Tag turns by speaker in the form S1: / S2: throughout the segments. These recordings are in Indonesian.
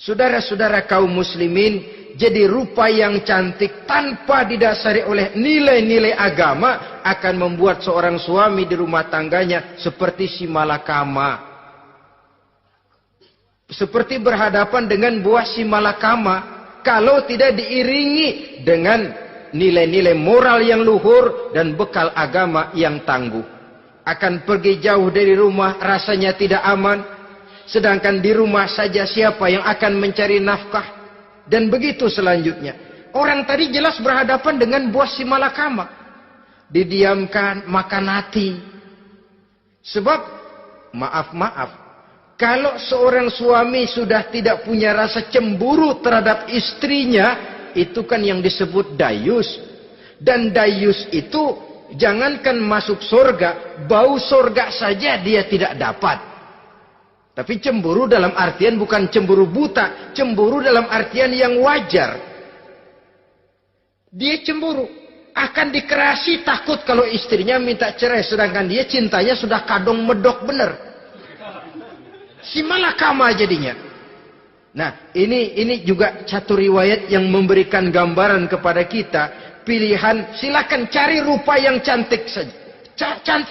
S1: Saudara-saudara kaum muslimin, jadi rupa yang cantik tanpa didasari oleh nilai-nilai agama akan membuat seorang suami di rumah tangganya seperti si malakama. Seperti berhadapan dengan buah si malakama kalau tidak diiringi dengan nilai-nilai moral yang luhur dan bekal agama yang tangguh. Akan pergi jauh dari rumah rasanya tidak aman. Sedangkan di rumah saja siapa yang akan mencari nafkah? Dan begitu selanjutnya. Orang tadi jelas berhadapan dengan buah si malakama. Didiamkan, makan hati. Sebab, maaf, kalau seorang suami sudah tidak punya rasa cemburu terhadap istrinya, itu kan yang disebut dayus. Dan dayus itu, jangankan masuk surga, bau surga saja dia tidak dapat. Tapi cemburu dalam artian bukan cemburu buta, cemburu dalam artian yang wajar. Dia cemburu, akan dikerasi takut kalau istrinya minta cerai, sedangkan dia cintanya sudah kadung medok bener. Si malakama jadinya. Nah, ini juga satu riwayat yang memberikan gambaran kepada kita, pilihan silakan cari rupa yang cantik saja.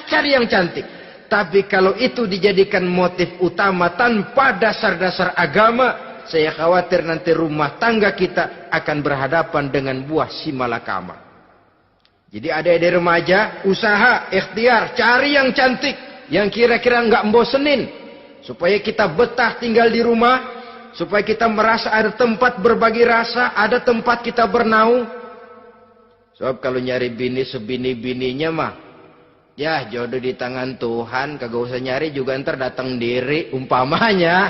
S1: Cari yang cantik. Tapi kalau itu dijadikan motif utama tanpa dasar-dasar agama, saya khawatir nanti rumah tangga kita akan berhadapan dengan buah si malakama. Jadi adik-adik remaja, usaha, ikhtiar, cari yang cantik, yang kira-kira nggak membosenin, supaya kita betah tinggal di rumah, supaya kita merasa ada tempat berbagi rasa, ada tempat kita bernaung. Sebab kalau nyari bini sebini-bininya mah, ya jodoh di tangan Tuhan, kagak usah nyari juga ntar datang diri umpamanya.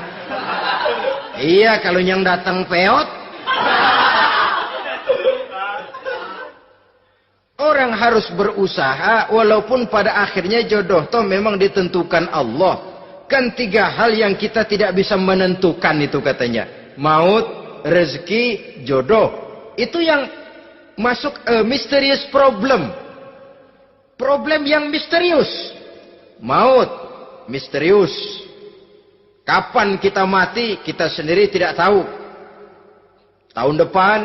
S1: Iya, kalau yang datang peot. Orang harus berusaha walaupun pada akhirnya jodoh toh memang ditentukan Allah. Kan tiga hal yang kita tidak bisa menentukan itu katanya. Maut, rezeki, jodoh. Itu yang masuk mysterious problem. Problem yang misterius. Maut, misterius. Kapan kita mati, kita sendiri tidak tahu. Tahun depan,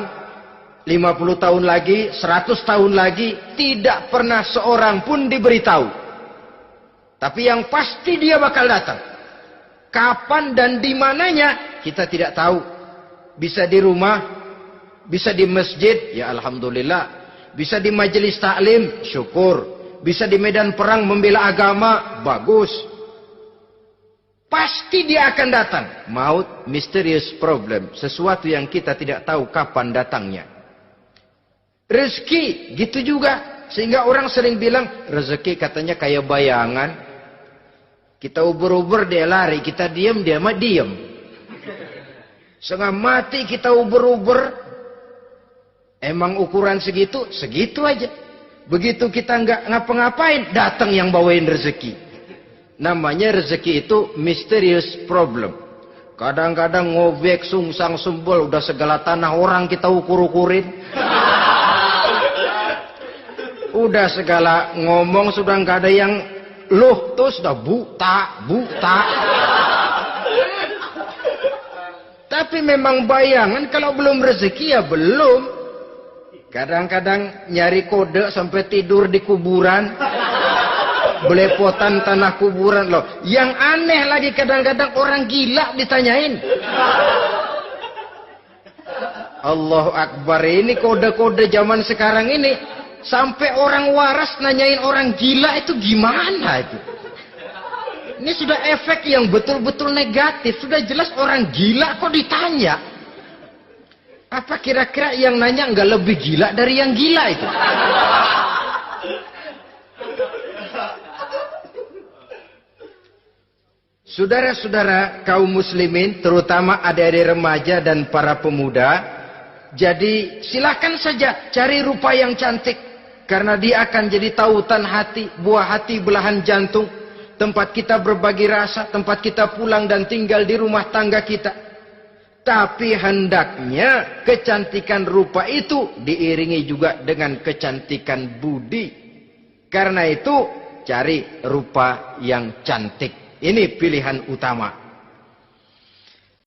S1: 50 tahun lagi, 100 tahun lagi, tidak pernah seorang pun diberitahu. Tapi yang pasti dia bakal datang. Kapan dan di mananya, kita tidak tahu. Bisa di rumah, bisa di masjid, ya alhamdulillah. Bisa di majelis taklim, syukur. Bisa di medan perang membela agama, bagus. Pasti dia akan datang. Maut, mysterious problem. Sesuatu yang kita tidak tahu kapan datangnya. Rezeki, gitu juga. Sehingga orang sering bilang, rezeki katanya kayak bayangan. Kita uber-uber, dia lari. Kita diam, dia mah diam. Setengah mati kita uber-uber. Emang ukuran segitu? Segitu aja. Begitu kita nggak ngapa-ngapain, datang yang bawain rezeki. Namanya rezeki itu mysterious problem. Kadang-kadang ngobek, sungsang, sumbul, udah segala tanah orang kita ukur-ukurin. Udah segala ngomong sudah nggak ada yang loh, tuh sudah buta. Tapi memang bayangan kalau belum rezeki ya belum. Kadang-kadang nyari kode sampai tidur di kuburan. Belepotan tanah kuburan loh. Yang aneh lagi kadang-kadang orang gila ditanyain. Allahu Akbar, ini kode-kode zaman sekarang ini. Sampai orang waras nanyain orang gila itu gimana itu. Ini sudah efek yang betul-betul negatif. Sudah jelas orang gila kok ditanya. Apa kira-kira yang nanya nggak lebih gila dari yang gila itu? Saudara-saudara kaum muslimin, terutama adik-adik remaja dan para pemuda, jadi silakan saja cari rupa yang cantik, karena dia akan jadi tautan hati, buah hati belahan jantung, tempat kita berbagi rasa, tempat kita pulang dan tinggal di rumah tangga kita. Tapi hendaknya kecantikan rupa itu diiringi juga dengan kecantikan budi. Karena itu cari rupa yang cantik. Ini pilihan utama.